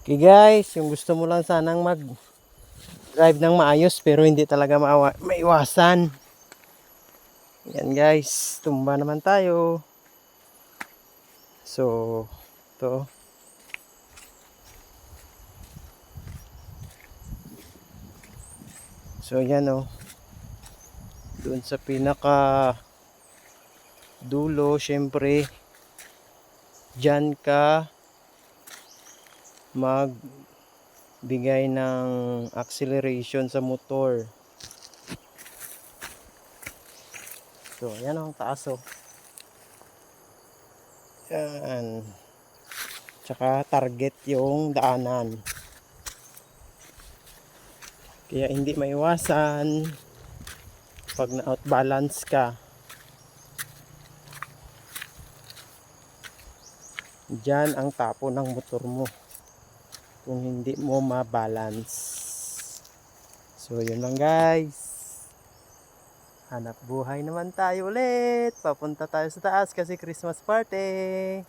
Okay guys, yung gusto mo lang sanang mag-drive ng maayos pero hindi talaga maiwasan. Yan guys, tumba naman tayo. So, to. So yan oh. Doon sa pinaka dulo, syempre diyan ka magbigay ng acceleration sa motor. So, yan ang taas oh. Yan. Tsaka target yung daanan. Kaya hindi maiwasan pag na-outbalance ka. Diyan ang tapo ng motor mo kung hindi mo ma-balance. So, yun lang guys. Hanap buhay naman tayo ulit. Papunta tayo sa taas kasi Christmas party.